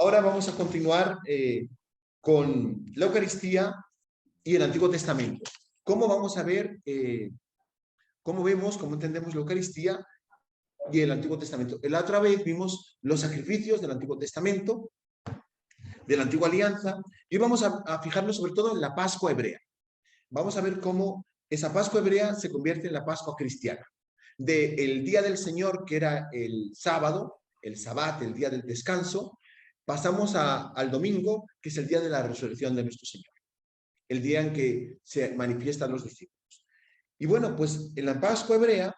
ahora vamos a continuar con la Eucaristía y el Antiguo Testamento. ¿Cómo vamos a ver, cómo vemos, cómo entendemos la Eucaristía y el Antiguo Testamento? La otra vez vimos los sacrificios del Antiguo Testamento, de la Antigua Alianza, y vamos a fijarnos sobre todo en la Pascua hebrea. Vamos a ver cómo esa Pascua hebrea se convierte en la Pascua cristiana. Del día del Señor, que era el sábado, el Sabbat, el día del descanso, pasamos al domingo, que es el día de la resurrección de nuestro Señor, el día en que se manifiestan los discípulos. Y bueno, pues en la Pascua hebrea,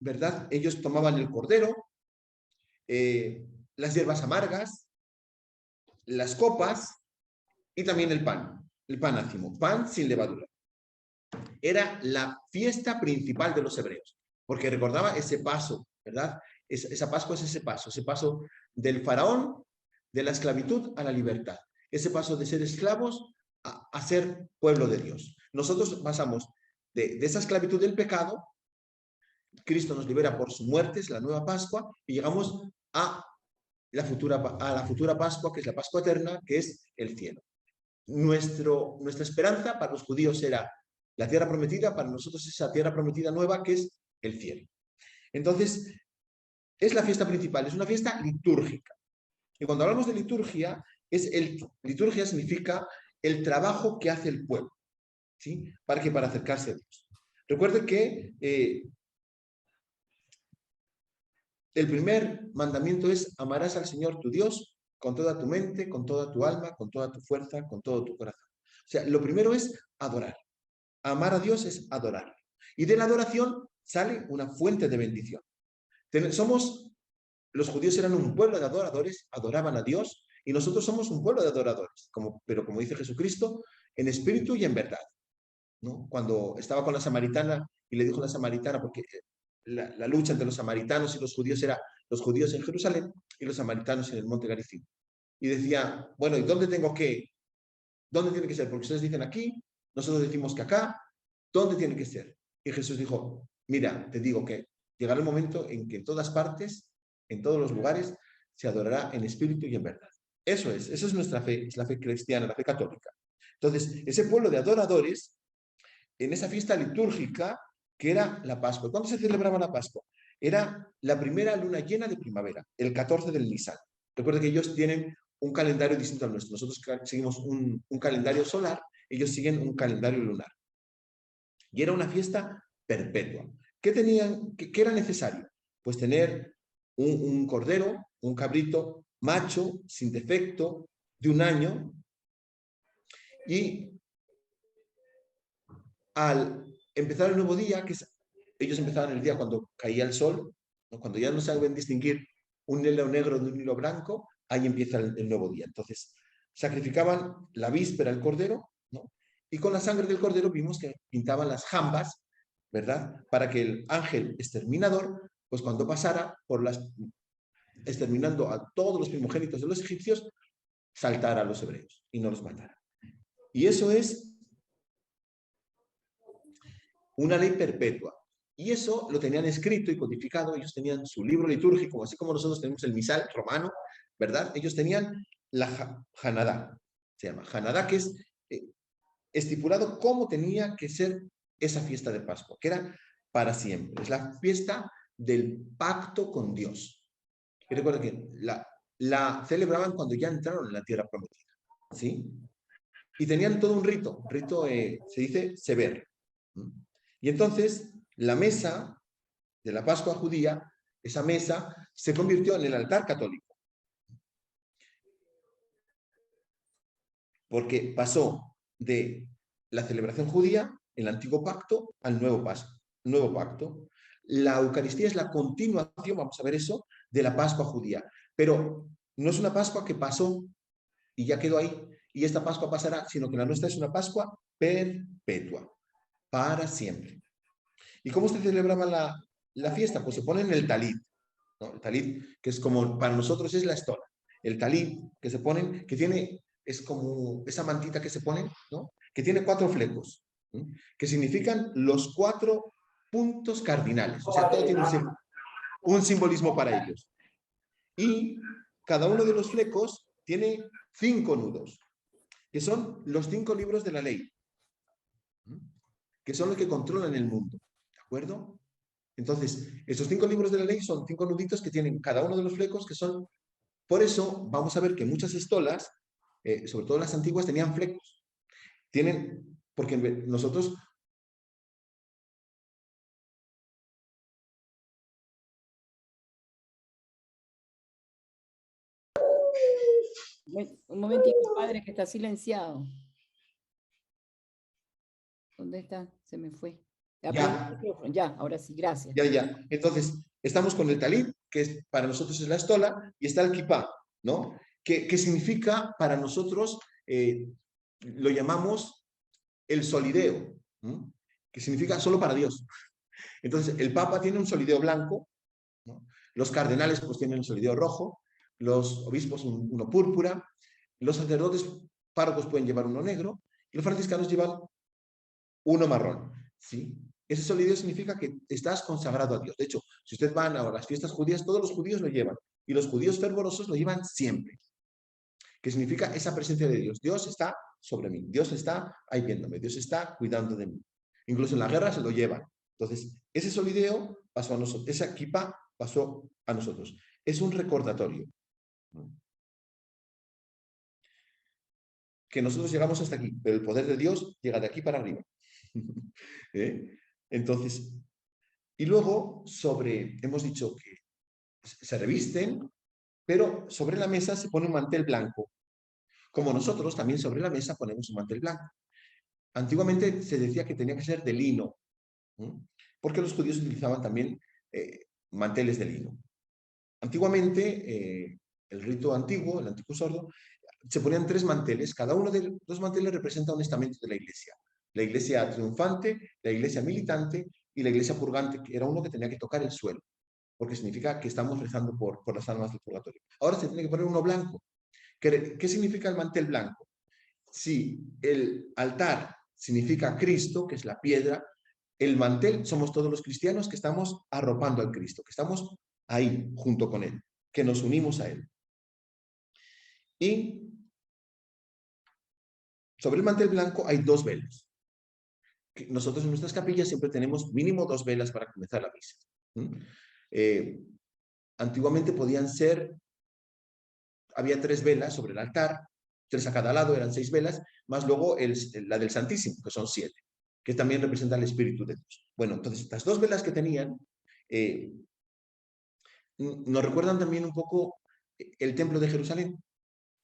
¿verdad? Ellos tomaban el cordero, las hierbas amargas, las copas y también el pan ácimo, pan sin levadura. Era la fiesta principal de los hebreos, porque recordaba ese paso, ¿verdad? Esa Pascua es ese paso del faraón, de la esclavitud a la libertad, ese paso de ser esclavos a ser pueblo de Dios. Nosotros pasamos de esa esclavitud del pecado, Cristo nos libera por su muerte, es la nueva Pascua, y llegamos a la futura Pascua, que es la Pascua eterna, que es el cielo. Nuestra esperanza para los judíos era la tierra prometida, para nosotros esa tierra prometida nueva, que es el cielo. Entonces, es la fiesta principal, es una fiesta litúrgica. Y cuando hablamos de liturgia, liturgia significa el trabajo que hace el pueblo, ¿sí? Para acercarse a Dios. Recuerden que el primer mandamiento es: amarás al Señor tu Dios con toda tu mente, con toda tu alma, con toda tu fuerza, con todo tu corazón. O sea, lo primero es adorar. Amar a Dios es adorar. Y de la adoración sale una fuente de bendición. Los judíos eran un pueblo de adoradores, adoraban a Dios, y nosotros somos un pueblo de adoradores, pero como dice Jesucristo, en espíritu y en verdad, ¿no? Cuando estaba con la samaritana y le dijo a la samaritana, porque la lucha entre los samaritanos y los judíos era los judíos en Jerusalén y los samaritanos en el monte Garizim. Y decía, bueno, ¿y dónde tiene que ser? Porque ustedes dicen aquí, nosotros decimos que acá, ¿dónde tiene que ser? Y Jesús dijo, mira, te digo que llegará el momento en que en todas partes, en todos los lugares, se adorará en espíritu y en verdad. Esa es nuestra fe, es la fe cristiana, la fe católica. Entonces, ese pueblo de adoradores, en esa fiesta litúrgica, que era la Pascua. ¿Cuándo se celebraba la Pascua? Era la primera luna llena de primavera, el 14 del Nisan. Recuerda que ellos tienen un calendario distinto al nuestro. Nosotros seguimos un calendario solar, ellos siguen un calendario lunar. Y era una fiesta perpetua. ¿Qué era necesario? Pues tener un cordero, un cabrito macho, sin defecto, de 1 año, y al empezar el nuevo día, ellos empezaban el día cuando caía el sol, ¿no? Cuando ya no saben distinguir un hilo negro de un hilo blanco, ahí empieza el nuevo día. Entonces, sacrificaban la víspera el cordero, ¿no? Y con la sangre del cordero vimos que pintaban las jambas, ¿verdad? Para que el ángel exterminador, pues cuando pasara exterminando a todos los primogénitos de los egipcios, saltara a los hebreos y no los matara. Y eso es una ley perpetua. Y eso lo tenían escrito y codificado. Ellos tenían su libro litúrgico, así como nosotros tenemos el misal romano, ¿verdad? Ellos tenían la Hanadá, se llama Hanadá, que es estipulado cómo tenía que ser esa fiesta de Pascua, que era para siempre. Es la fiesta del pacto con Dios. Y recuerda que la celebraban cuando ya entraron en la tierra prometida, ¿sí? Y tenían todo un rito se dice sever. Y entonces la mesa de la Pascua judía, esa mesa se convirtió en el altar católico. Porque pasó de la celebración judía, el antiguo pacto, al nuevo pacto. La Eucaristía es la continuación, vamos a ver eso, de la Pascua judía. Pero no es una Pascua que pasó y ya quedó ahí, y esta Pascua pasará, sino que la nuestra es una Pascua perpetua, para siempre. ¿Y cómo se celebraba la fiesta? Pues se pone en el talit, ¿no? El talit, que es como, para nosotros es la estola. El talit que se ponen, es como esa mantita que se ponen, ¿no? Que tiene 4 flecos, ¿no? Que significan los 4 puntos cardinales. O sea, todo tiene un simbolismo para ellos. Y cada uno de los flecos tiene 5 nudos, que son los 5 libros de la ley, que son los que controlan el mundo, ¿de acuerdo? Entonces, estos 5 libros de la ley son 5 nuditos que tienen cada uno de los flecos que son... Por eso vamos a ver que muchas estolas, sobre todo las antiguas, tenían flecos. Porque nosotros... Un momentito, padre, que está silenciado. ¿Dónde está? Se me fue. Ya, ahora sí, gracias. Ya. Entonces, estamos con el talit, que para nosotros es la estola, y está el kipá, ¿no? Que significa para nosotros, lo llamamos el solideo, ¿no? Que significa solo para Dios. Entonces, el papa tiene un solideo blanco, ¿no? Los cardenales pues tienen un solideo rojo, los obispos uno púrpura, los sacerdotes párrocos pueden llevar uno negro, y los franciscanos llevan uno marrón, ¿sí? Ese solideo significa que estás consagrado a Dios. De hecho, si usted va a las fiestas judías, todos los judíos lo llevan, y los judíos fervorosos lo llevan siempre, que significa esa presencia de Dios. Dios está sobre mí, Dios está ahí viéndome, Dios está cuidando de mí. Incluso en la guerra se lo llevan. Entonces, ese solideo pasó a nosotros, esa kippah pasó a nosotros. Es un recordatorio, ¿no? Que nosotros llegamos hasta aquí, pero el poder de Dios llega de aquí para arriba. Entonces, y luego hemos dicho que se revisten, pero sobre la mesa se pone un mantel blanco. Como nosotros también sobre la mesa ponemos un mantel blanco. Antiguamente se decía que tenía que ser de lino, porque los judíos utilizaban también manteles de lino. Antiguamente, el rito antiguo, el antiguo sordo, se ponían 3 manteles, cada uno de los manteles representa un estamento de la iglesia. La iglesia triunfante, la iglesia militante y la iglesia purgante, que era uno que tenía que tocar el suelo, porque significa que estamos rezando por las almas del purgatorio. Ahora se tiene que poner uno blanco. ¿Qué significa el mantel blanco? Si el altar significa Cristo, que es la piedra, el mantel somos todos los cristianos que estamos arropando al Cristo, que estamos ahí junto con Él, que nos unimos a Él. Y sobre el mantel blanco hay 2 velas. Nosotros en nuestras capillas siempre tenemos mínimo 2 velas para comenzar la misa. Antiguamente había 3 velas sobre el altar, 3 a cada lado, eran 6 velas, más luego la del Santísimo, que son 7, que también representa el Espíritu de Dios. Bueno, entonces estas 2 velas que tenían nos recuerdan también un poco el templo de Jerusalén,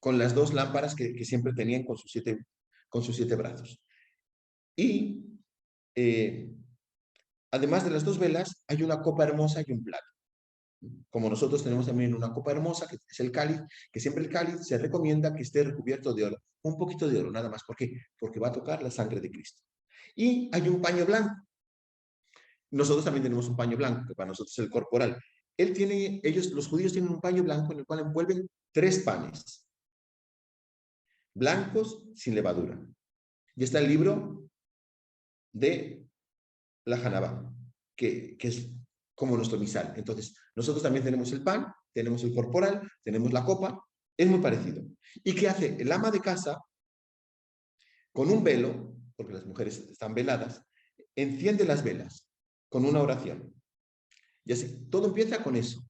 con las 2 lámparas que siempre tenían con sus 7 brazos. Y además de las 2 velas, hay una copa hermosa y un plato. Como nosotros tenemos también una copa hermosa, que es el cáliz, que siempre el cáliz se recomienda que esté recubierto de oro. Un poquito de oro, nada más. ¿Por qué? Porque va a tocar la sangre de Cristo. Y hay un paño blanco. Nosotros también tenemos un paño blanco, que para nosotros es el corporal. Los judíos tienen un paño blanco en el cual envuelven 3 panes blancos sin levadura. Y está el libro de la Hanabá, que es como nuestro misal. Entonces, nosotros también tenemos el pan, tenemos el corporal, tenemos la copa, es muy parecido. ¿Y qué hace el ama de casa? Con un velo, porque las mujeres están veladas, enciende las velas con una oración. Y así, todo empieza con eso,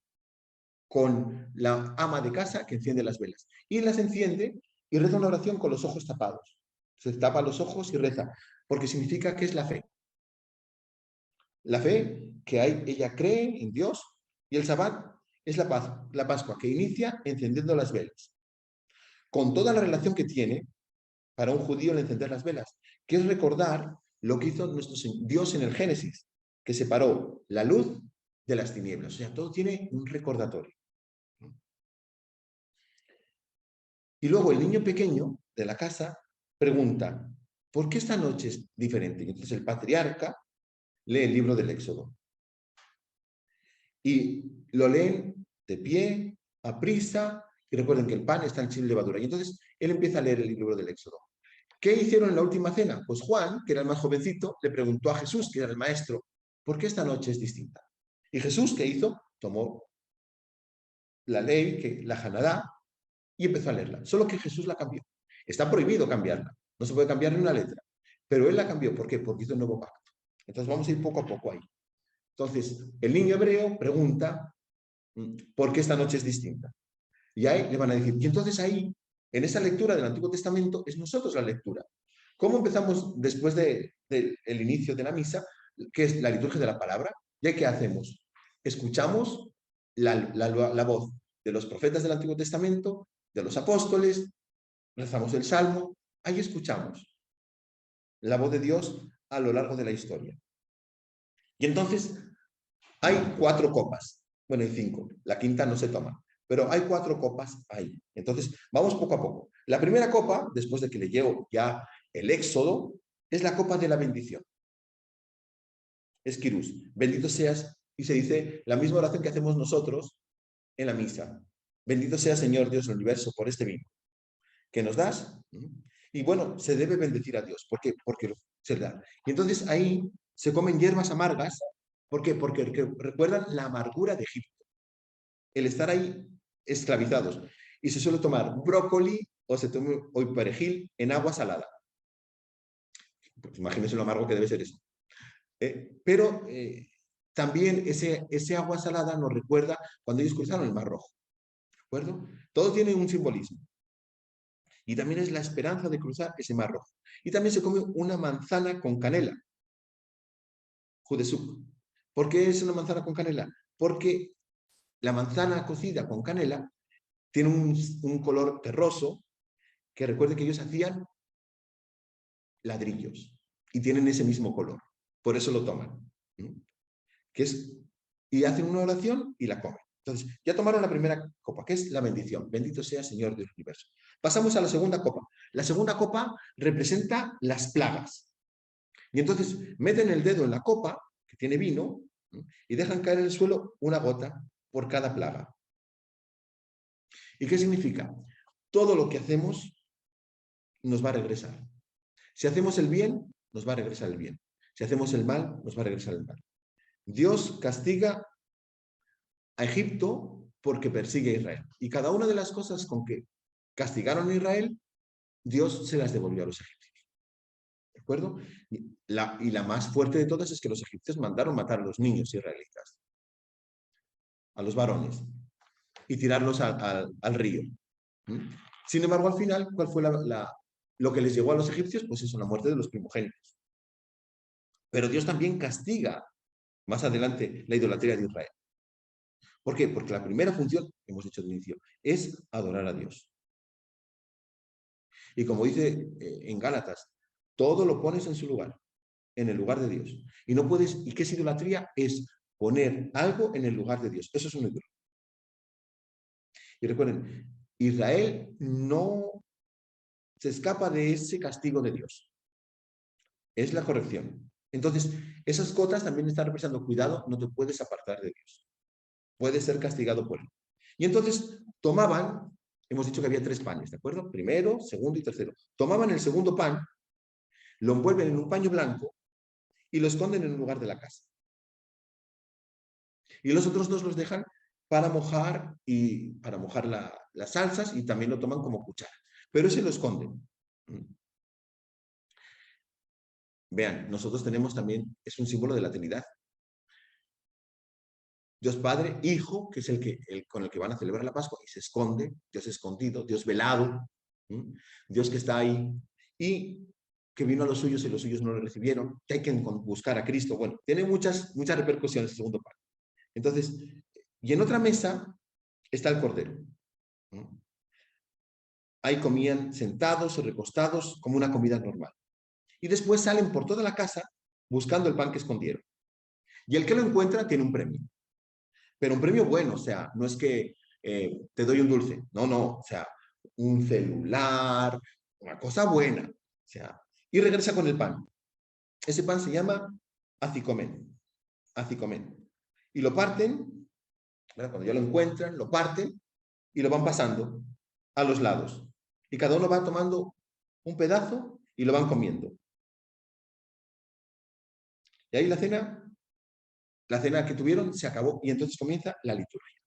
con la ama de casa que enciende las velas. Y las enciende y reza una oración con los ojos tapados. Se tapa los ojos y reza, porque significa que es la fe. La fe que ella cree en Dios, y el Sabbat es la Pascua, que inicia encendiendo las velas. Con toda la relación que tiene para un judío el encender las velas, que es recordar lo que hizo nuestro Dios en el Génesis, que separó la luz de las tinieblas. O sea, todo tiene un recordatorio. Y luego el niño pequeño de la casa pregunta, ¿por qué esta noche es diferente? Y entonces el patriarca lee el libro del Éxodo. Y lo leen de pie, a prisa, y recuerden que el pan está en sin levadura. Y entonces él empieza a leer el libro del Éxodo. ¿Qué hicieron en la última cena? Pues Juan, que era el más jovencito, le preguntó a Jesús, que era el maestro, ¿por qué esta noche es distinta? Y Jesús, ¿qué hizo? Tomó la ley, la Hanadá, y empezó a leerla. Solo que Jesús la cambió. Está prohibido cambiarla. No se puede cambiar ni una letra. Pero él la cambió. ¿Por qué? Porque hizo un nuevo pacto. Entonces vamos a ir poco a poco ahí. Entonces, el niño hebreo pregunta, ¿por qué esta noche es distinta? Y ahí le van a decir, y entonces ahí, en esa lectura del Antiguo Testamento, es nosotros la lectura. ¿Cómo empezamos después del inicio de la misa, que es la liturgia de la palabra? ¿Ya qué hacemos? Escuchamos la voz de los profetas del Antiguo Testamento, de los apóstoles, rezamos el Salmo, ahí escuchamos la voz de Dios a lo largo de la historia. Y entonces hay 4 copas, bueno, hay 5, la quinta no se toma, pero hay 4 copas ahí. Entonces, vamos poco a poco. La primera copa, después de que le llevo ya el Éxodo, es la copa de la bendición. Es Quirús, bendito seas, y se dice la misma oración que hacemos nosotros en la misa. Bendito sea, Señor Dios del universo, por este vino que nos das. Y bueno, se debe bendecir a Dios. ¿Por qué? Porque se da. Y entonces ahí se comen hierbas amargas. ¿Por qué? Porque recuerdan la amargura de Egipto. El estar ahí esclavizados. Y se suele tomar brócoli o se toma hoy perejil en agua salada. Pues imagínense lo amargo que debe ser eso. Pero también ese agua salada nos recuerda cuando ellos cruzaron el Mar Rojo. ¿De acuerdo? Todo tiene un simbolismo. Y también es la esperanza de cruzar ese Mar Rojo. Y también se come una manzana con canela. Judesuk. ¿Por qué es una manzana con canela? Porque la manzana cocida con canela tiene un color terroso que recuerde que ellos hacían ladrillos y tienen ese mismo color. Por eso lo toman. Que es, y hacen una oración y la comen. Entonces, ya tomaron la primera copa, que es la bendición. Bendito sea Señor del universo. Pasamos a la segunda copa. La segunda copa representa las plagas. Y entonces meten el dedo en la copa, que tiene vino, y dejan caer en el suelo una gota por cada plaga. ¿Y qué significa? Todo lo que hacemos nos va a regresar. Si hacemos el bien, nos va a regresar el bien. Si hacemos el mal, nos va a regresar el mal. Dios castiga a Egipto porque persigue a Israel. Y cada una de las cosas con que castigaron a Israel, Dios se las devolvió a los egipcios. ¿De acuerdo? Y la más fuerte de todas es que los egipcios mandaron matar a los niños israelitas, a los varones, y tirarlos al río. Sin embargo, al final, ¿cuál fue lo que les llegó a los egipcios? Pues eso, la muerte de los primogénitos. Pero Dios también castiga más adelante la idolatría de Israel. ¿Por qué? Porque la primera función, hemos dicho de inicio, es adorar a Dios. Y como dice en Gálatas, todo lo pones en su lugar, en el lugar de Dios. Y no puedes, ¿y qué es idolatría? Es poner algo en el lugar de Dios. Eso es un ídolo. Y recuerden, Israel no se escapa de ese castigo de Dios. Es la corrección. Entonces, esas cotas también están representando, cuidado, no te puedes apartar de Dios. Puedes ser castigado por él. Y entonces tomaban, hemos dicho que había 3 panes, ¿de acuerdo? Primero, segundo y tercero. Tomaban el segundo pan, lo envuelven en un paño blanco y lo esconden en un lugar de la casa. Y los otros 2 los dejan para mojar las salsas y también lo toman como cuchara. Pero ese lo esconden. Vean, nosotros tenemos también, es un símbolo de la Trinidad. Dios Padre, Hijo, que es con el que van a celebrar la Pascua, y se esconde, Dios escondido, Dios velado, Dios que está ahí, y que vino a los suyos y los suyos no lo recibieron, que hay que buscar a Cristo. Bueno, tiene muchas repercusiones el segundo pan. Entonces, y en otra mesa está el Cordero. Ahí comían sentados o recostados como una comida normal. Y después salen por toda la casa buscando el pan que escondieron. Y el que lo encuentra tiene un premio. Pero un premio bueno, o sea, no es que te doy un dulce, no, o sea, un celular, una cosa buena, o sea, y regresa con el pan. Ese pan se llama acicomen, y lo parten, ¿verdad? Cuando ya lo encuentran, lo parten y lo van pasando a los lados, y cada uno va tomando un pedazo y lo van comiendo. Y ahí la cena que tuvieron se acabó y entonces comienza la liturgia.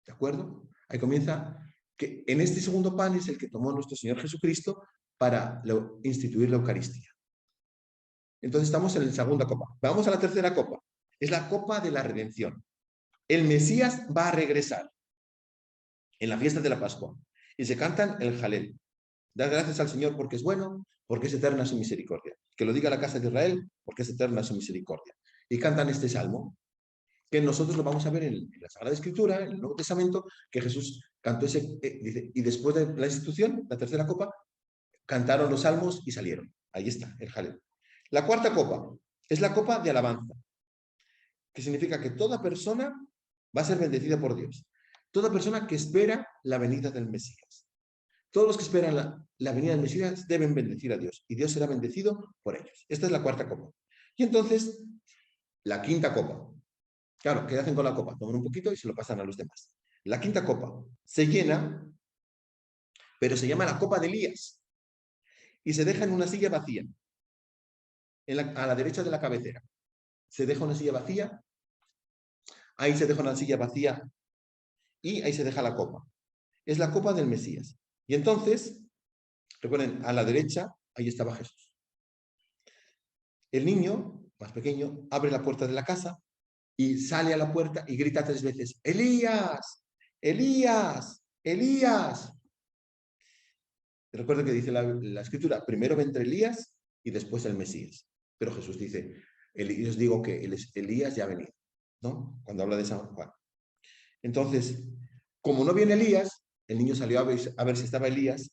¿De acuerdo? Ahí comienza que en este segundo pan es el que tomó nuestro Señor Jesucristo para instituir la Eucaristía. Entonces estamos en la segunda copa. Vamos a la tercera copa. Es la copa de la redención. El Mesías va a regresar en la fiesta de la Pascua. Y se cantan el Jalel. Dar gracias al Señor porque es bueno, porque es eterna su misericordia. Que lo diga la casa de Israel, porque es eterna su misericordia. Y cantan este salmo, que nosotros lo vamos a ver en la Sagrada Escritura, en el Nuevo Testamento, que Jesús cantó ese, dice, y después de la institución, la tercera copa, cantaron los salmos y salieron. Ahí está, el Jalel. La cuarta copa es la copa de alabanza, que significa que toda persona va a ser bendecida por Dios. Toda persona que espera la venida del Mesías. Todos los que esperan la venida del Mesías deben bendecir a Dios y Dios será bendecido por ellos. Esta es la cuarta copa. Y entonces, la quinta copa. Claro, ¿qué hacen con la copa? Toman un poquito y se lo pasan a los demás. La quinta copa se llena, pero se llama la copa de Elías y se deja en una silla vacía, a la derecha de la cabecera. Se deja una silla vacía, ahí se deja una silla vacía y ahí se deja la copa. Es la copa del Mesías. Y entonces, recuerden, a la derecha, ahí estaba Jesús. El niño, más pequeño, abre la puerta de la casa y sale a la puerta y grita 3 veces, Elías, Elías, Elías. Recuerden que dice la Escritura, primero vendrá Elías y después el Mesías. Pero Jesús dice, yo os digo que Elías ya ha venido, ¿no? Cuando habla de San Juan. Entonces, como no viene Elías, el niño salió a ver si estaba Elías.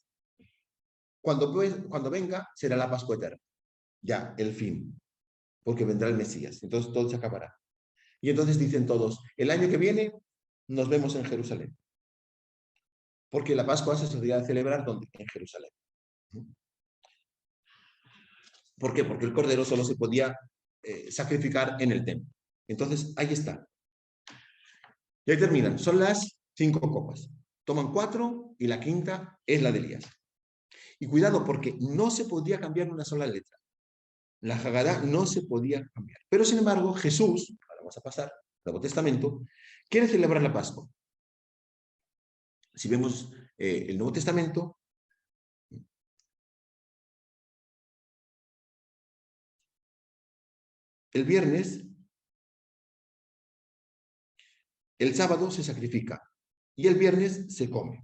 Cuando venga, será la Pascua eterna. Ya, el fin. Porque vendrá el Mesías. Entonces todo se acabará. Y entonces dicen todos, el año que viene nos vemos en Jerusalén. Porque la Pascua se solía celebrar ¿dónde? En Jerusalén. ¿Por qué? Porque el cordero solo se podía sacrificar en el templo. Entonces, ahí está. Y ahí terminan. Son las 5 copas. Toman 4 y la quinta es la de Elías. Y cuidado, porque no se podía cambiar una sola letra. La Hagadá no se podía cambiar. Pero, sin embargo, Jesús, ahora vamos a pasar al Nuevo Testamento, quiere celebrar la Pascua. Si vemos el Nuevo Testamento, el viernes, el sábado se sacrifica y el viernes se come.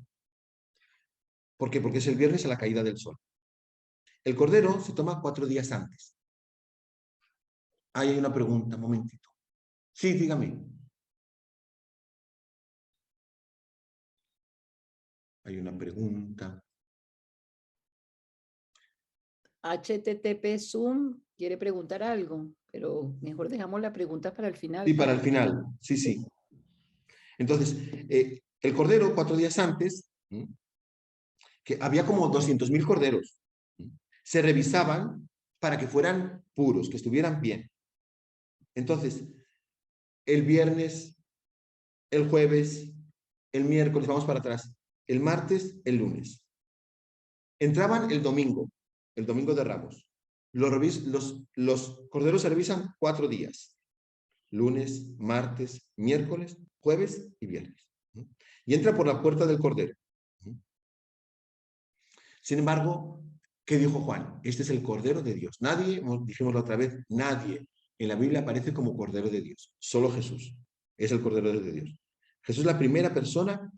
¿Por qué? Porque es el viernes a la caída del sol. El cordero se toma 4 días antes. Ahí hay una pregunta, un momentito. Sí, dígame. Hay una pregunta. HTTP Zoom quiere preguntar algo, pero mejor dejamos la pregunta para el final. Sí, para el final. Sí, sí. Entonces, el cordero 4 días antes, que había como 200.000 corderos, se revisaban para que fueran puros, que estuvieran bien. Entonces, el viernes, el jueves, el miércoles, vamos para atrás, el martes, el lunes. Entraban el domingo de Ramos. Los corderos se revisan 4 días. Lunes, martes, miércoles, jueves y viernes. Y entra por la puerta del cordero. Sin embargo, ¿qué dijo Juan? Este es el Cordero de Dios. Nadie, dijimoslo otra vez, nadie en la Biblia aparece como Cordero de Dios. Solo Jesús es el Cordero de Dios. Jesús es la primera persona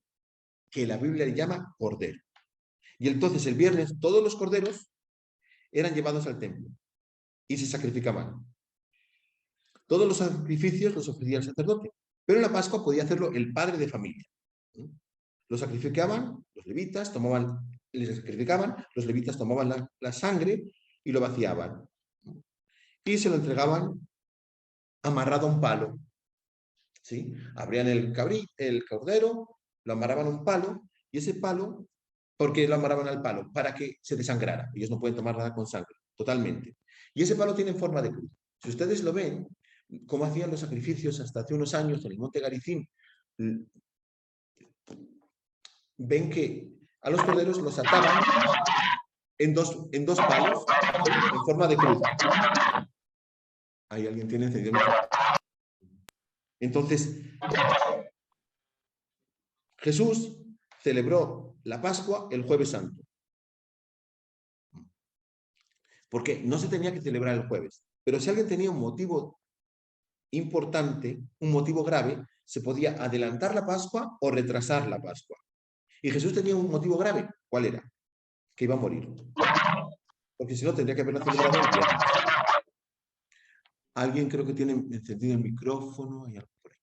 que la Biblia le llama Cordero. Y entonces el viernes todos los corderos eran llevados al templo y se sacrificaban. Todos los sacrificios los ofrecía el sacerdote, pero en la Pascua podía hacerlo el padre de familia. Lo sacrificaban, los levitas les sacrificaban, los levitas tomaban la sangre y lo vaciaban. Y se lo entregaban amarrado a un palo. ¿Sí? Abrían el cordero, lo amarraban a un palo, y ese palo, ¿por qué lo amarraban al palo? Para que se desangrara. Ellos no pueden tomar nada con sangre, totalmente. Y ese palo tiene forma de cruz. Si ustedes lo ven, cómo hacían los sacrificios hasta hace unos años en el Monte Garicín, ven que a los corderos los ataban en dos palos en forma de cruz. Ahí alguien tiene encendido. Entonces, Jesús celebró la Pascua el Jueves Santo. Porque no se tenía que celebrar el jueves. Pero si alguien tenía un motivo importante, un motivo grave, se podía adelantar la Pascua o retrasar la Pascua. Y Jesús tenía un motivo grave. ¿Cuál era? Que iba a morir. Porque si no, tendría que haberla celebrado el viernes. Alguien creo que tiene encendido el micrófono y algo por ahí.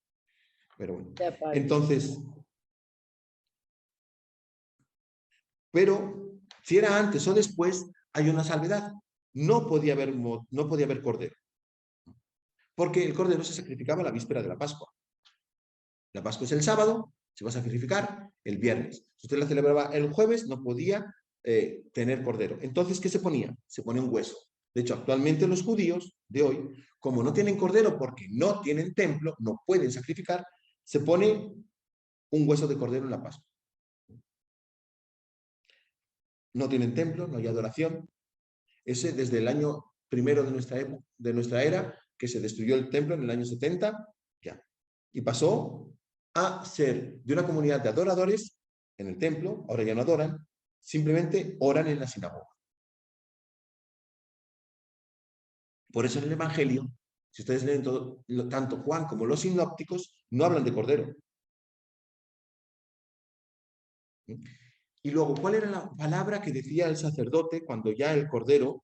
Pero bueno. Entonces, pero si era antes o después, hay una salvedad. No podía haber cordero. Porque el cordero se sacrificaba la víspera de la Pascua. La Pascua es el sábado, se va a sacrificar el viernes. Si usted la celebraba el jueves, no podía tener cordero. Entonces, ¿qué se ponía? Se pone un hueso. De hecho, actualmente los judíos de hoy, como no tienen cordero porque no tienen templo, no pueden sacrificar, se pone un hueso de cordero en la Pascua. No tienen templo, no hay adoración. Ese desde el año primero de nuestra era, que se destruyó el templo en el año 70, ya. Y pasó a ser de una comunidad de adoradores en el templo, ahora ya no adoran, simplemente oran en la sinagoga. Por eso en el Evangelio, si ustedes leen tanto Juan como los sinópticos, no hablan de cordero. Y luego, ¿cuál era la palabra que decía el sacerdote cuando ya el cordero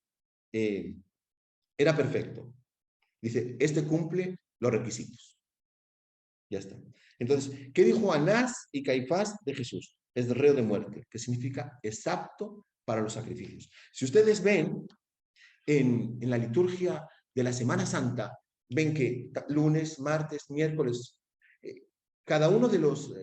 era perfecto? Dice, este cumple los requisitos. Ya está. Entonces, ¿qué dijo Anás y Caifás de Jesús? Es de reo de muerte, que significa es apto para los sacrificios. Si ustedes ven en la liturgia de la Semana Santa, ven que lunes, martes, miércoles, cada uno de los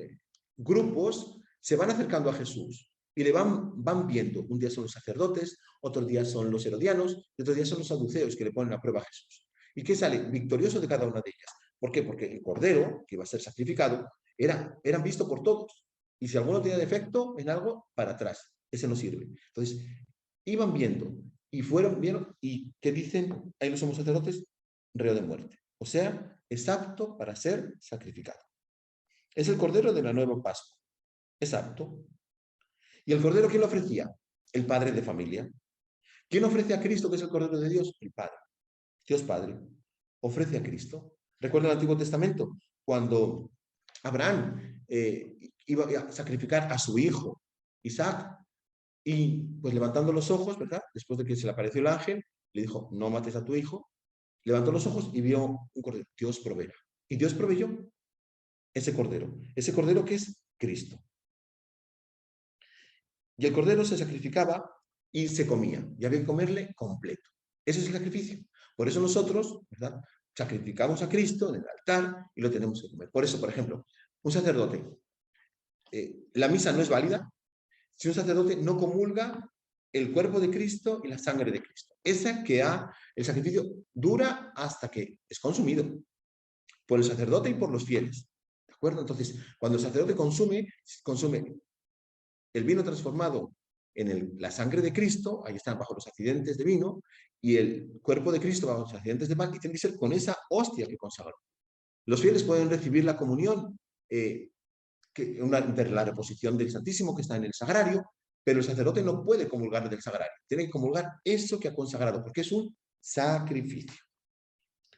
grupos se van acercando a Jesús y le van viendo. Un día son los sacerdotes, otro día son los herodianos, y otro día son los saduceos que le ponen a prueba a Jesús. ¿Y qué sale? Victorioso de cada una de ellas. ¿Por qué? Porque el cordero, que iba a ser sacrificado, eran visto por todos. Y si alguno tenía defecto en algo, para atrás. Ese no sirve. Entonces, iban viendo y vieron, y ¿qué dicen ahí los somos sacerdotes? Reo de muerte. O sea, es apto para ser sacrificado. Es el cordero de la nueva Pascua. Es apto. ¿Y el cordero quién lo ofrecía? El padre de familia. ¿Quién ofrece a Cristo, que es el cordero de Dios? El Padre. Dios Padre ofrece a Cristo. ¿Recuerda el Antiguo Testamento? Cuando Abraham iba a sacrificar a su hijo, Isaac, y pues levantando los ojos, ¿verdad? Después de que se le apareció el ángel, le dijo, no mates a tu hijo. Levantó los ojos y vio un cordero. Dios proveerá. Y Dios proveyó ese cordero que es Cristo. Y el cordero se sacrificaba y se comía. Y había que comerle completo. Ese es el sacrificio. Por eso nosotros, ¿verdad? Sacrificamos a Cristo en el altar y lo tenemos que comer. Por eso, por ejemplo, un sacerdote, la misa no es válida si un sacerdote no comulga el cuerpo de Cristo y la sangre de Cristo. El sacrificio dura hasta que es consumido por el sacerdote y por los fieles. ¿De acuerdo? Entonces, cuando el sacerdote consume el vino transformado en la sangre de Cristo, ahí están bajo los accidentes de vino, y el cuerpo de Cristo bajo los accidentes de pan, y tiene que ser con esa hostia que consagró. Los fieles pueden recibir la comunión, de la reposición del Santísimo que está en el sagrario, pero el sacerdote no puede comulgar del sagrario, tiene que comulgar eso que ha consagrado, porque es un sacrificio.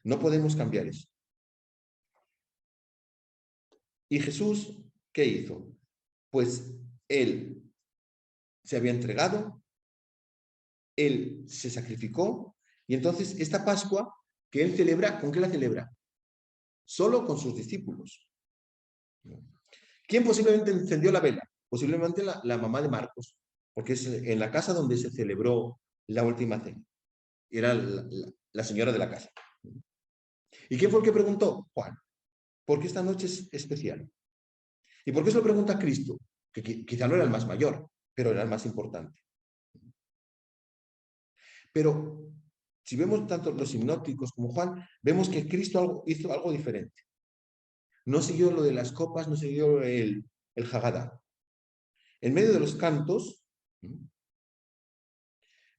No podemos cambiar eso. ¿Y Jesús qué hizo? Pues él se había entregado, él se sacrificó, y entonces esta Pascua que él celebra, ¿con qué la celebra? Solo con sus discípulos. ¿Quién posiblemente encendió la vela? Posiblemente la mamá de Marcos, porque es en la casa donde se celebró la última cena. Era la señora de la casa. ¿Y quién fue el que preguntó? Juan. ¿Por qué esta noche es especial? ¿Y por qué se lo pregunta a Cristo? Que quizá no era el más mayor, pero era el más importante. Pero si vemos tanto los hipnóticos como Juan, vemos que Cristo hizo algo diferente. No siguió lo de las copas, no siguió el Haggadah. En medio de los cantos,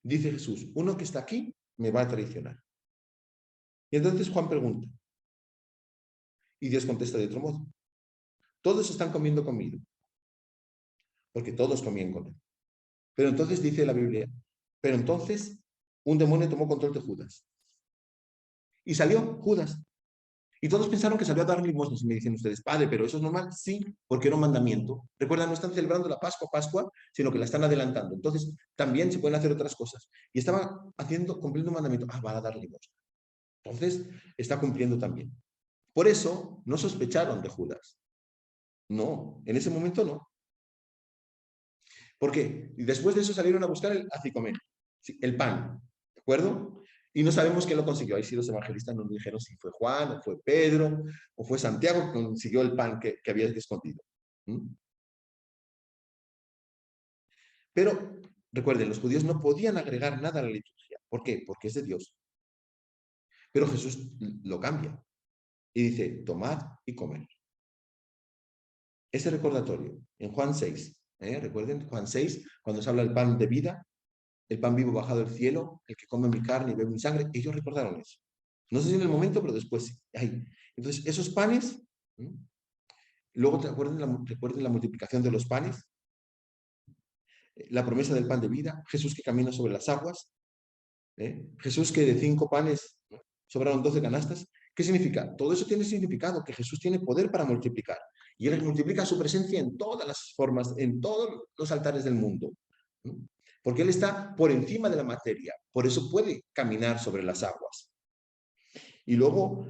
dice Jesús, uno que está aquí me va a traicionar. Y entonces Juan pregunta. Y Dios contesta de otro modo. Todos están comiendo conmigo. porque todos comían con él. Pero entonces dice la Biblia, pero entonces un demonio tomó control de Judas. Y salió Judas. Y todos pensaron que salió a dar limosnas. Y me dicen ustedes, padre, ¿pero eso es normal? Sí, porque era un mandamiento. Recuerda, no están celebrando la Pascua, sino que la están adelantando. Entonces, también se pueden hacer otras cosas. Y estaba cumpliendo un mandamiento. Ah, van a dar limosna. Entonces, está cumpliendo también. Por eso, no sospecharon de Judas. No, en ese momento no. ¿Por qué? Y después de eso salieron a buscar el acicomén, el pan, ¿de acuerdo? Y no sabemos quién lo consiguió. Ahí sí los evangelistas nos dijeron si fue Juan, o fue Pedro, o fue Santiago que consiguió el pan que había escondido. ¿Mm? Pero recuerden, los judíos no podían agregar nada a la liturgia. ¿Por qué? Porque es de Dios. Pero Jesús lo cambia y dice, tomad y comed. Ese recordatorio en Juan 6, recuerden, Juan 6, cuando se habla del pan de vida, el pan vivo bajado del cielo, el que come mi carne y bebe mi sangre, ellos recordaron eso. No sé si en el momento, pero después sí. Ahí. Entonces, esos panes, ¿sí? Luego recuerden la multiplicación de los panes, la promesa del pan de vida, Jesús que camina sobre las aguas, Jesús que de 5 panes, ¿no?, sobraron 12 canastas. ¿Qué significa? Todo eso tiene significado, que Jesús tiene poder para multiplicar. Y Él multiplica su presencia en todas las formas, en todos los altares del mundo. ¿No? Porque Él está por encima de la materia, por eso puede caminar sobre las aguas. Y luego,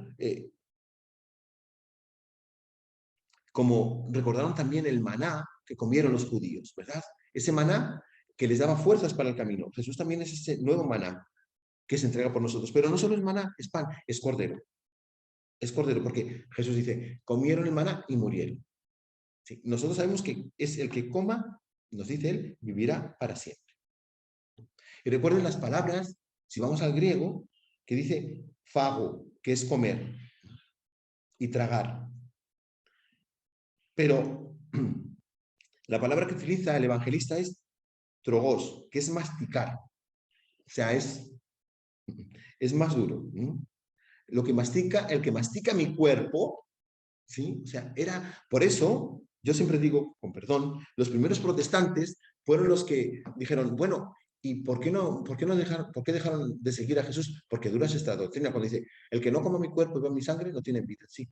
como recordaron también el maná que comieron los judíos, ¿verdad? Ese maná que les daba fuerzas para el camino. Jesús también es ese nuevo maná que se entrega por nosotros. Pero no solo es maná, es pan, es cordero. Es cordero, porque Jesús dice, comieron el maná y murieron. ¿Sí? Nosotros sabemos que es el que coma, nos dice él, vivirá para siempre. Y recuerden las palabras, si vamos al griego, que dice fago, que es comer y tragar. Pero la palabra que utiliza el evangelista es trogos, que es masticar. O sea, es más duro. ¿No? Lo que mastica, el que mastica mi cuerpo, ¿sí? O sea, por eso, yo siempre digo, con perdón, los primeros protestantes fueron los que dijeron, bueno, ¿y por qué dejaron de seguir a Jesús? Porque dura es esta doctrina, cuando dice, el que no coma mi cuerpo y beba mi sangre no tiene vida, sí.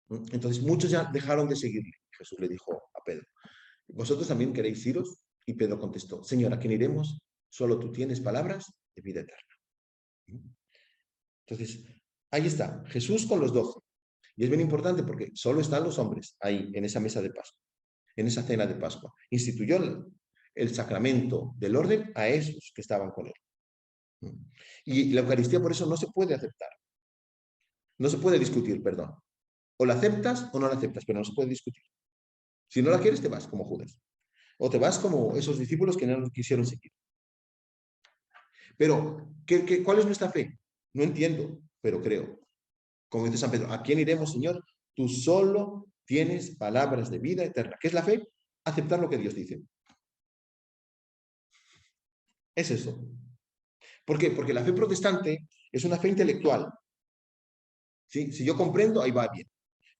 Entonces, muchos ya dejaron de seguirle. Jesús le dijo a Pedro, ¿vosotros también queréis iros? Y Pedro contestó, Señor, ¿a quién iremos? Solo tú tienes palabras de vida eterna. Entonces, ahí está, Jesús con los 12. Y es bien importante porque solo están los hombres ahí, en esa mesa de Pascua, en esa cena de Pascua. Instituyó el sacramento del orden a esos que estaban con él. Y la Eucaristía por eso no se puede aceptar. No se puede discutir, perdón. O la aceptas o no la aceptas, pero no se puede discutir. Si no la quieres, te vas como Judas. O te vas como esos discípulos que no quisieron seguir. Pero, ¿cuál es nuestra fe? No entiendo, pero creo. Como dice San Pedro, ¿a quién iremos, Señor? Tú solo tienes palabras de vida eterna. ¿Qué es la fe? Aceptar lo que Dios dice. Es eso. ¿Por qué? Porque la fe protestante es una fe intelectual. ¿Sí? Si yo comprendo, ahí va bien.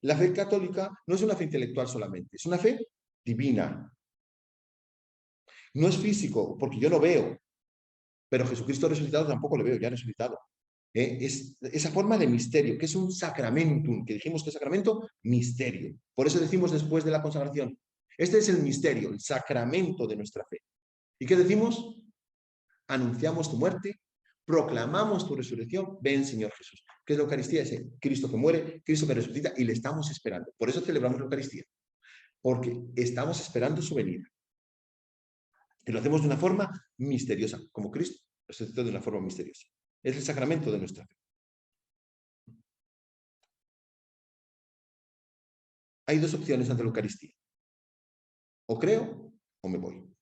La fe católica no es una fe intelectual solamente, es una fe divina. No es físico, porque yo no veo, pero Jesucristo resucitado tampoco lo veo, ya resucitado. Es esa forma de misterio, que es un sacramentum, que dijimos que es sacramento, misterio. Por eso decimos después de la consagración, este es el misterio, el sacramento de nuestra fe. ¿Y qué decimos? Anunciamos tu muerte, proclamamos tu resurrección, ven Señor Jesús. ¿Qué es la Eucaristía? Es Cristo que muere, Cristo que resucita y le estamos esperando. Por eso celebramos la Eucaristía, porque estamos esperando su venida. Y lo hacemos de una forma misteriosa, como Cristo resucitó de una forma misteriosa. Es el sacramento de nuestra fe. Hay dos opciones ante la Eucaristía. O creo o me voy.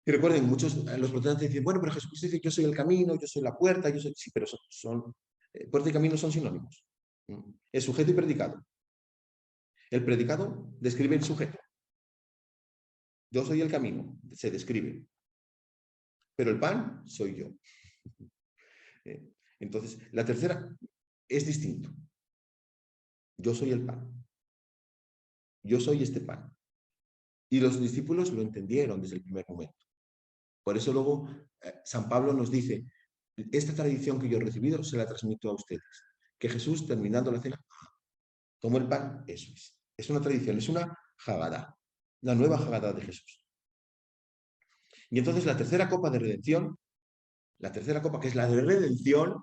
Y recuerden, los protestantes dicen, bueno, pero Jesucristo dice, yo soy el camino, yo soy la puerta, yo soy... Sí, pero puerta y camino son sinónimos. Es sujeto y predicado. El predicado describe el sujeto. Yo soy el camino, se describe. Pero el pan soy yo. Entonces, la tercera es distinto. Yo soy el pan. yo soy este pan. Y los discípulos lo entendieron desde el primer momento. Por eso luego San Pablo nos dice, esta tradición que yo he recibido se la transmito a ustedes. Que Jesús, terminando la cena, tomó el pan, eso es. Es una tradición, es una Haggadah, la nueva Haggadah de Jesús. Y entonces la tercera copa de redención, la tercera copa que es la de redención,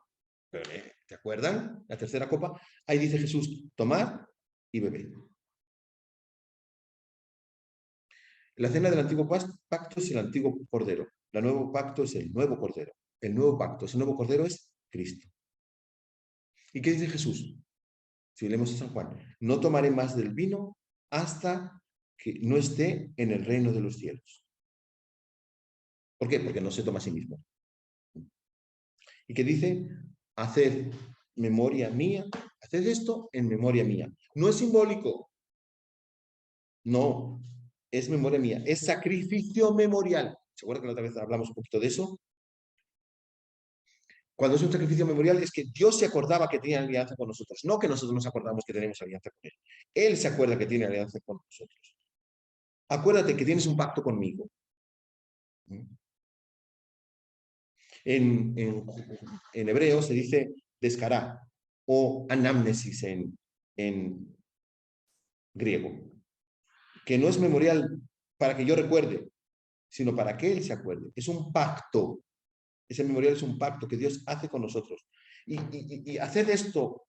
¿te acuerdan? La tercera copa, ahí dice Jesús, tomad y bebed. La cena del antiguo pacto es el antiguo cordero, el nuevo pacto es el nuevo cordero. El nuevo pacto, ese nuevo cordero es Cristo. ¿Y qué dice Jesús? Si leemos a San Juan, no tomaré más del vino hasta que no esté en el reino de los cielos. ¿Por qué? Porque no se toma a sí mismo. ¿Y qué dice? Haced memoria mía, haced esto en memoria mía. No es simbólico, no, es memoria mía, es sacrificio memorial. ¿Se acuerdan que la otra vez hablamos un poquito de eso? Cuando es un sacrificio memorial es que Dios se acordaba que tenía alianza con nosotros, no que nosotros nos acordamos que tenemos alianza con Él. Él se acuerda que tiene alianza con nosotros. Acuérdate que tienes un pacto conmigo. En hebreo se dice descará o anamnesis en griego, que no es memorial para que yo recuerde, sino para que Él se acuerde. Es un pacto. Ese memorial es un pacto que Dios hace con nosotros. Y hacer esto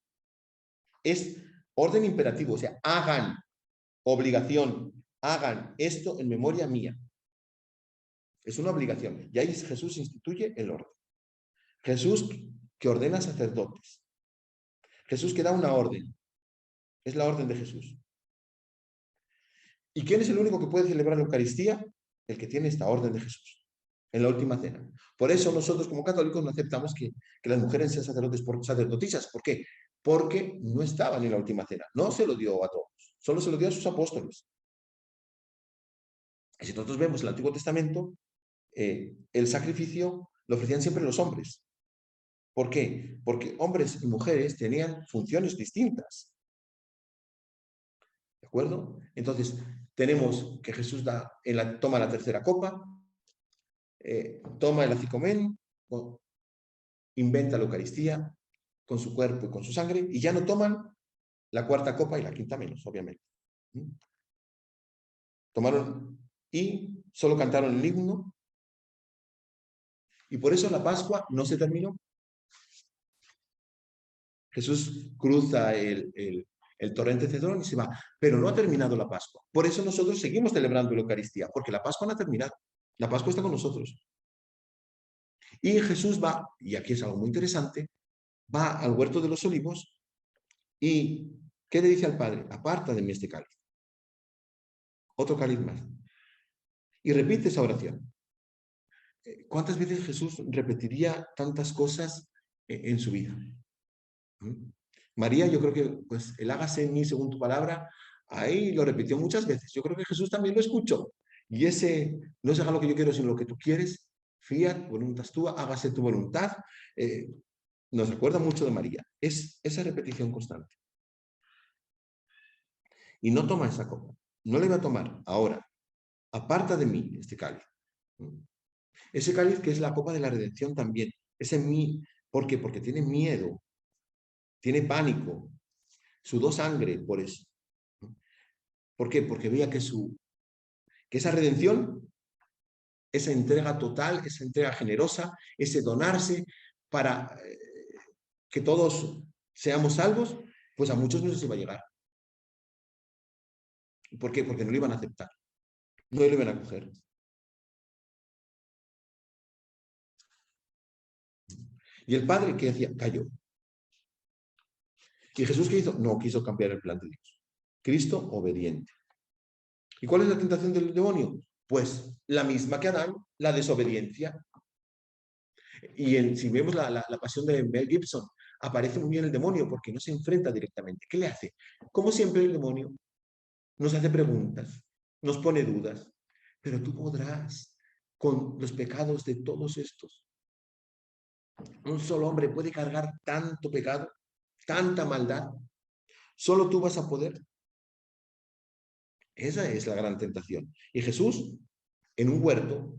es orden imperativo, o sea, hagan, obligación, hagan esto en memoria mía. Es una obligación. Y ahí Jesús instituye el orden. Jesús que ordena sacerdotes. Jesús que da una orden. Es la orden de Jesús. ¿Y quién es el único que puede celebrar la Eucaristía? El que tiene esta orden de Jesús, en la última cena. Por eso nosotros como católicos no aceptamos que las mujeres sean sacerdotes por sacerdotisas. ¿Por qué? Porque no estaban en la última cena. No se lo dio a todos. Solo se lo dio a sus apóstoles. Y si nosotros vemos el Antiguo Testamento, el sacrificio lo ofrecían siempre los hombres. ¿Por qué? Porque hombres y mujeres tenían funciones distintas. ¿De acuerdo? Entonces, tenemos que Jesús toma la tercera copa, toma el acicomén, inventa la Eucaristía con su cuerpo y con su sangre, y ya no toman la cuarta copa y la quinta menos, obviamente. Tomaron y solo cantaron el himno, y por eso la Pascua no se terminó. Jesús cruza el torrente Cedrón y se va, pero no ha terminado la Pascua. Por eso nosotros seguimos celebrando la Eucaristía, porque la Pascua no ha terminado. La Pascua está con nosotros. Y Jesús va, y aquí es algo muy interesante, va al huerto de los olivos y ¿qué le dice al Padre? Aparta de mí este cáliz. Otro cáliz más. Y repite esa oración. ¿Cuántas veces Jesús repetiría tantas cosas en su vida? María, yo creo que pues el hágase en mí según tu palabra, ahí lo repitió muchas veces. Yo creo que Jesús también lo escuchó. Y ese, no se haga lo que yo quiero, sino lo que tú quieres, fiat, voluntas tua, hágase tu voluntad, nos recuerda mucho de María. Es esa repetición constante. Y no toma esa copa. No le va a tomar ahora. Aparta de mí este cáliz. Ese cáliz que es la copa de la redención también. Ese mí, ¿por qué? Porque tiene miedo, tiene pánico, sudó sangre por eso. ¿Por qué? Porque veía que esa redención, esa entrega total, esa entrega generosa, ese donarse para que todos seamos salvos, pues a muchos no les iba a llegar. ¿Por qué? Porque no lo iban a aceptar, no lo iban a coger. Y el padre, ¿qué hacía? Cayó. ¿Y Jesús qué hizo? No quiso cambiar el plan de Dios. Cristo obediente. ¿Y cuál es la tentación del demonio? Pues la misma que Adán, la desobediencia. Y si vemos la pasión de Mel Gibson, aparece muy bien el demonio porque no se enfrenta directamente. ¿Qué le hace? Como siempre el demonio nos hace preguntas, nos pone dudas, pero tú podrás con los pecados de todos estos. Un solo hombre puede cargar tanto pecado, tanta maldad. Solo tú vas a poder. Esa es la gran tentación. Y Jesús, en un huerto,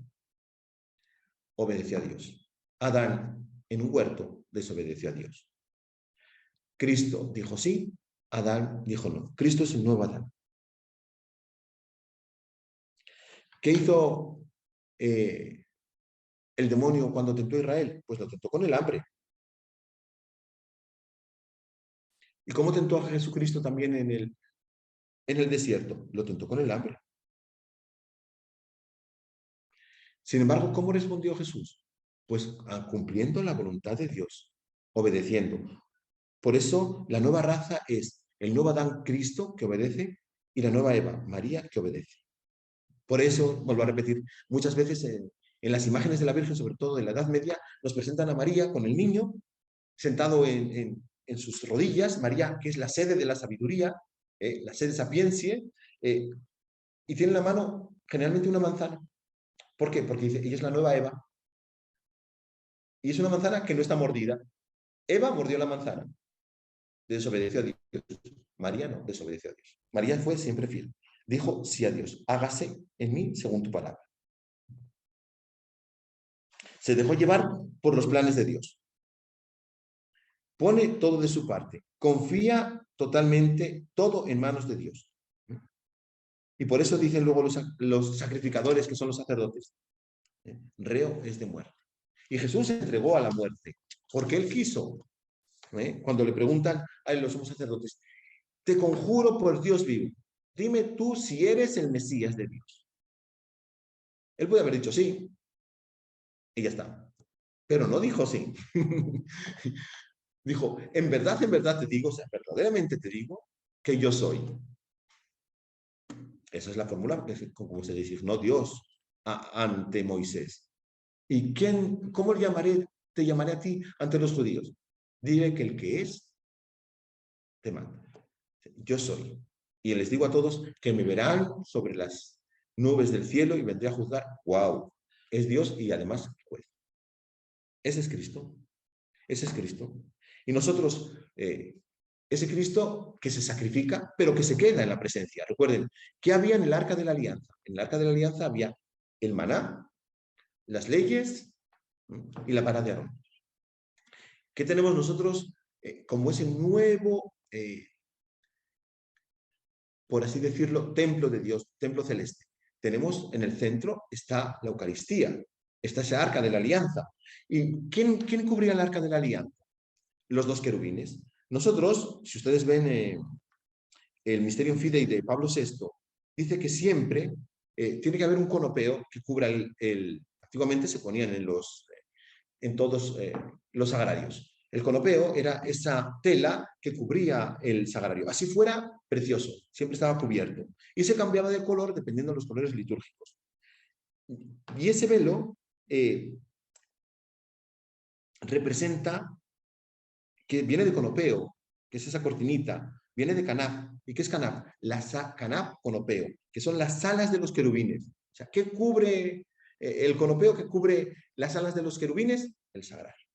obedeció a Dios. Adán, en un huerto, desobedeció a Dios. Cristo dijo sí, Adán dijo no. Cristo es el nuevo Adán. ¿Qué hizo el demonio cuando tentó a Israel? Pues lo tentó con el hambre. ¿Y cómo tentó a Jesucristo también en el desierto? Lo tentó con el hambre. Sin embargo, ¿cómo respondió Jesús? Pues cumpliendo la voluntad de Dios, obedeciendo. Por eso la nueva raza es el nuevo Adán, Cristo, que obedece, y la nueva Eva, María, que obedece. Por eso, vuelvo a repetir, muchas veces en las imágenes de la Virgen, sobre todo de la Edad Media, nos presentan a María con el niño sentado en sus rodillas, María, que es la sede de la sabiduría, la sede sapiencie, y tiene en la mano generalmente una manzana. ¿Por qué? Porque dice, ella es la nueva Eva, y es una manzana que no está mordida. Eva mordió la manzana, desobedeció a Dios. María no, desobedeció a Dios. María fue siempre fiel. Dijo sí a Dios, hágase en mí según tu palabra. Se dejó llevar por los planes de Dios. Pone todo de su parte. Confía totalmente todo en manos de Dios. Y por eso dicen luego los sacrificadores, que son los sacerdotes, reo es de muerte. Y Jesús se entregó a la muerte, porque él quiso. Cuando le preguntan a los sumos sacerdotes, te conjuro por Dios vivo, dime tú si eres el Mesías de Dios. Él puede haber dicho sí, y ya está. Pero no dijo sí. Dijo, en verdad te digo, o sea, verdaderamente te digo que yo soy. Esa es la fórmula, como se designó Dios ante Moisés. ¿Y cómo te llamaré a ti ante los judíos? Dile que el que es, te manda. Yo soy. Y les digo a todos que me verán sobre las nubes del cielo y vendré a juzgar. ¡Wow! Es Dios y además juez. Ese es Cristo. Ese es Cristo. Y nosotros, ese Cristo que se sacrifica, pero que se queda en la presencia. Recuerden, ¿qué había en el Arca de la Alianza? En el Arca de la Alianza había el maná, las leyes y la vara de Aarón. ¿Qué tenemos nosotros como ese nuevo, por así decirlo, templo de Dios, templo celeste? Tenemos en el centro, está la Eucaristía, está ese Arca de la Alianza. ¿Y quién cubría el Arca de la Alianza? Los dos querubines. Nosotros, si ustedes ven el Mysterium Fidei de Pablo VI, dice que siempre tiene que haber un conopeo que cubra antiguamente se ponían en todos los sagrarios. El conopeo era esa tela que cubría el sagrario. Así fuera, precioso, siempre estaba cubierto. Y se cambiaba de color dependiendo de los colores litúrgicos. Y ese velo representa que viene de conopeo, que es esa cortinita, viene de canaf. ¿Y qué es canaf? Canaf conopeo, que son las alas de los querubines. O sea, ¿qué cubre el conopeo que cubre las alas de los querubines? El sagrario.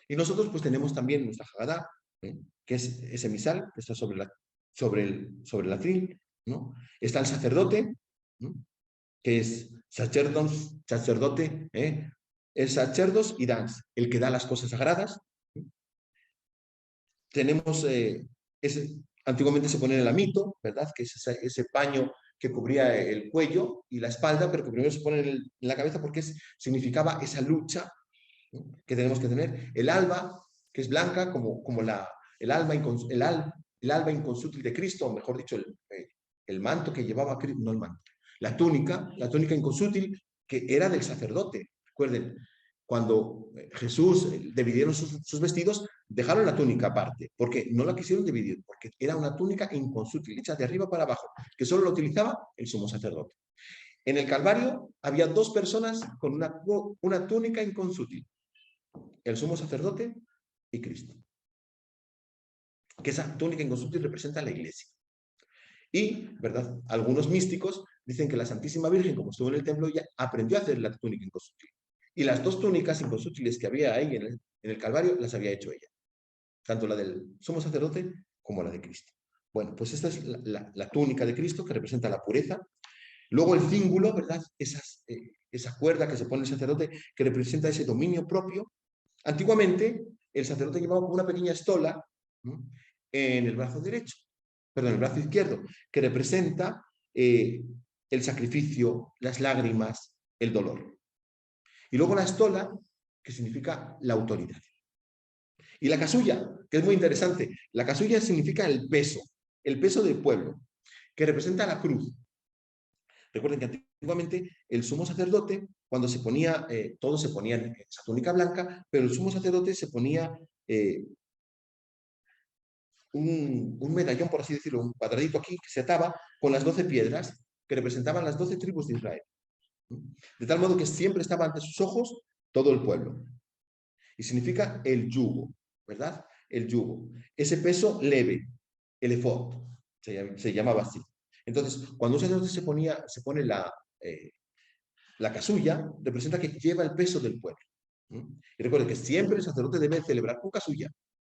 Y nosotros pues tenemos también nuestra Hagadá, que es ese misal que está sobre el atril, ¿no? Está el sacerdote, ¿no? Que es sacerdote, el sacerdos y dans, el que da las cosas sagradas. Tenemos, antiguamente se ponía el amito, ¿verdad? Que es ese paño que cubría el cuello y la espalda, pero que primero se pone en la cabeza porque significaba esa lucha, ¿no?, que tenemos que tener. El alba, que es blanca, como el alba inconsútil de Cristo, o mejor dicho, el manto que llevaba Cristo, no el manto, la túnica inconsútil que era del sacerdote. Recuerden, cuando Jesús dividieron sus vestidos, dejaron la túnica aparte, porque no la quisieron dividir, porque era una túnica inconsútil, hecha de arriba para abajo, que solo lo utilizaba el sumo sacerdote. En el Calvario había dos personas con una túnica inconsútil, el sumo sacerdote y Cristo. Que esa túnica inconsútil representa a la iglesia. Y, ¿verdad?, algunos místicos dicen que la Santísima Virgen, como estuvo en el templo, ya aprendió a hacer la túnica inconsútil. Y las dos túnicas inconsútiles que había ahí en el Calvario las había hecho ella. Tanto la del sumo sacerdote como la de Cristo. Bueno, pues esta es la túnica de Cristo que representa la pureza. Luego el cíngulo, ¿verdad? Esa cuerda que se pone el sacerdote que representa ese dominio propio. Antiguamente el sacerdote llevaba como una pequeña estola, ¿no?, en el brazo derecho, perdón, el brazo izquierdo, que representa el sacrificio, las lágrimas, el dolor. Y luego la estola, que significa la autoridad. Y la casulla, que es muy interesante. La casulla significa el peso del pueblo, que representa la cruz. Recuerden que antiguamente el sumo sacerdote, cuando se ponía, todos se ponían esa túnica blanca, pero el sumo sacerdote se ponía un medallón, por así decirlo, un cuadradito aquí, que se ataba con las 12 piedras que representaban las 12 tribus de Israel. De tal modo que siempre estaba ante sus ojos todo el pueblo. Y significa el yugo, ¿verdad? El yugo. Ese peso leve, el efod, se llamaba así. Entonces, cuando un sacerdote se pone la casulla, representa que lleva el peso del pueblo. Y recuerden que siempre el sacerdote debe celebrar con casulla.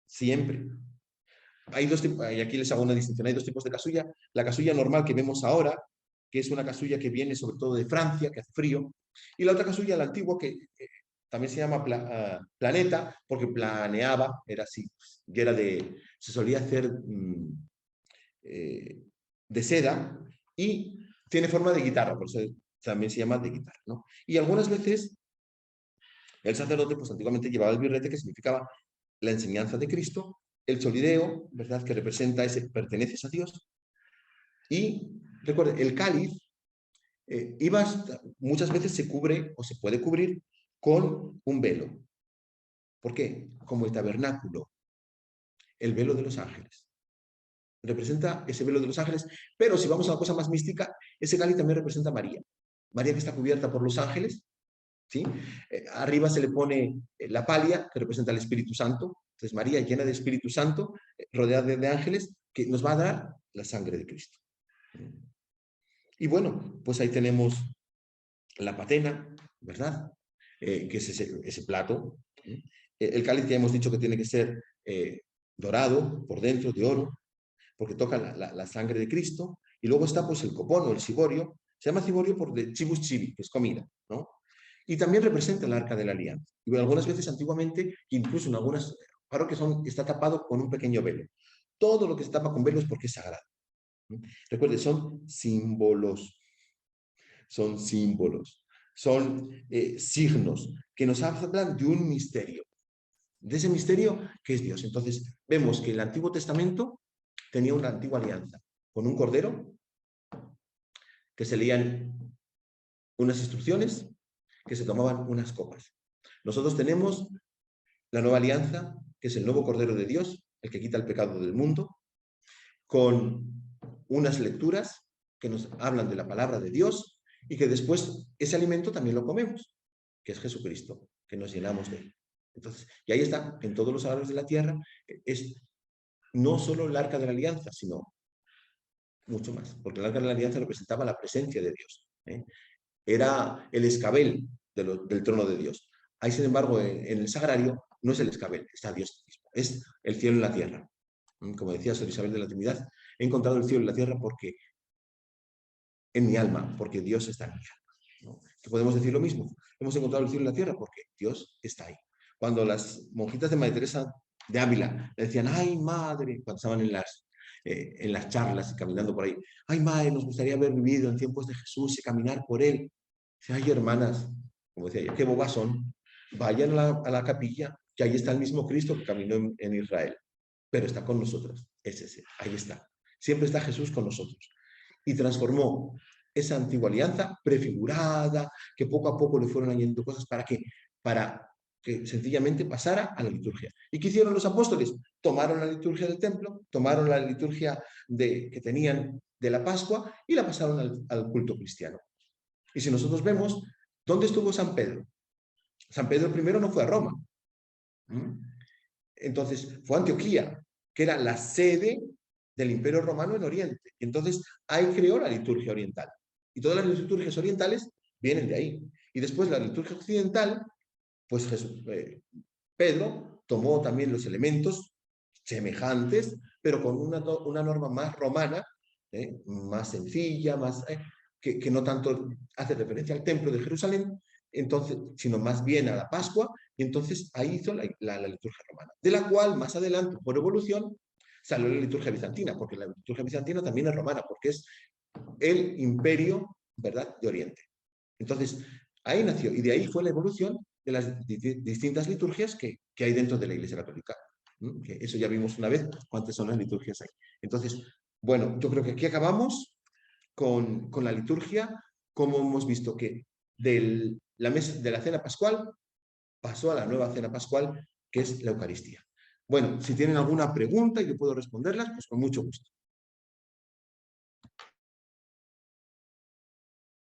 Siempre. Hay dos tipos, y aquí les hago una distinción, hay dos tipos de casulla. La casulla normal que vemos ahora, que es una casulla que viene sobre todo de Francia, que hace frío, y la otra casulla, la antigua, que también se llama planeta, porque planeaba, era así, y se solía hacer de seda, y tiene forma de guitarra, por eso también se llama de guitarra, ¿no? Y algunas veces el sacerdote, pues antiguamente llevaba el birrete, que significaba la enseñanza de Cristo, el solideo, ¿verdad?, que representa ese perteneces a Dios, y recuerden, el cáliz muchas veces se cubre o se puede cubrir con un velo. ¿Por qué? Como el tabernáculo, el velo de los ángeles. Representa ese velo de los ángeles, pero si vamos a una cosa más mística, ese cáliz también representa a María. María, que está cubierta por los ángeles, ¿sí? Arriba se le pone la palia, que representa el Espíritu Santo. Entonces María, llena de Espíritu Santo, rodeada de ángeles, que nos va a dar la sangre de Cristo. Y bueno, pues ahí tenemos la patena, ¿verdad? Que es ese plato. El cáliz, ya hemos dicho que tiene que ser dorado por dentro, de oro, porque toca la sangre de Cristo. Y luego está pues el copón o el ciborio. Se llama ciborio por de chibus chibi, que es comida, ¿no? Y también representa el arca de la alianza. Y algunas veces antiguamente, incluso en algunas parroquias, está tapado con un pequeño velo. Todo lo que se tapa con velo es porque es sagrado. Recuerden, son símbolos. Son símbolos. Son signos que nos hablan de un misterio. De ese misterio que es Dios. Entonces, vemos que el Antiguo Testamento tenía una antigua alianza con un cordero, que se leían unas instrucciones, que se tomaban unas copas. Nosotros tenemos la nueva alianza, que es el nuevo Cordero de Dios, el que quita el pecado del mundo, con unas lecturas que nos hablan de la palabra de Dios y que después ese alimento también lo comemos, que es Jesucristo, que nos llenamos de él. Entonces, y ahí está, en todos los sagrados de la tierra, es no solo el arca de la alianza, sino mucho más, porque el arca de la alianza representaba la presencia de Dios. Era el escabel del trono de Dios. Ahí, sin embargo, en el sagrario no es el escabel, está Dios mismo, es el cielo y la tierra. Como decía Sor Isabel de la Trinidad, he encontrado el cielo y la tierra porque en mi alma, porque Dios está en mi alma, ¿no? Que podemos decir lo mismo, hemos encontrado el cielo y la tierra porque Dios está ahí. Cuando las monjitas de Madre Teresa de Ávila le decían, ay madre, cuando estaban en las charlas y caminando por ahí, ay madre, nos gustaría haber vivido en tiempos de Jesús y caminar por él. Dice, ay hermanas, como decía ella, qué bobas son, vayan a la capilla, que ahí está el mismo Cristo que caminó en Israel, pero está con nosotros, es ese, ahí está. Siempre está Jesús con nosotros. Y transformó esa antigua alianza prefigurada, que poco a poco le fueron añadiendo cosas para que sencillamente pasara a la liturgia. ¿Y qué hicieron los apóstoles? Tomaron la liturgia del templo, tomaron la liturgia que tenían de la Pascua y la pasaron al culto cristiano. Y si nosotros vemos, ¿dónde estuvo San Pedro? San Pedro I no fue a Roma. Entonces, fue a Antioquía, que era la sede del Imperio Romano en Oriente. Y entonces, ahí creó la liturgia oriental. Y todas las liturgias orientales vienen de ahí. Y después la liturgia occidental, pues Pedro tomó también los elementos semejantes, pero con una norma más romana, más sencilla, que no tanto hace referencia al templo de Jerusalén, entonces, sino más bien a la Pascua, y entonces ahí hizo la liturgia romana, de la cual más adelante, por evolución, salió la liturgia bizantina, porque la liturgia bizantina también es romana, porque es el imperio, ¿verdad?, de Oriente. Entonces, ahí nació, y de ahí fue la evolución de las distintas liturgias que hay dentro de la Iglesia Católica. Que eso ya vimos una vez cuántas son las liturgias ahí. Entonces, bueno, yo creo que aquí acabamos con la liturgia, como hemos visto que de la cena pascual pasó a la nueva cena pascual, que es la Eucaristía. Bueno, si tienen alguna pregunta y yo puedo responderlas, pues con mucho gusto.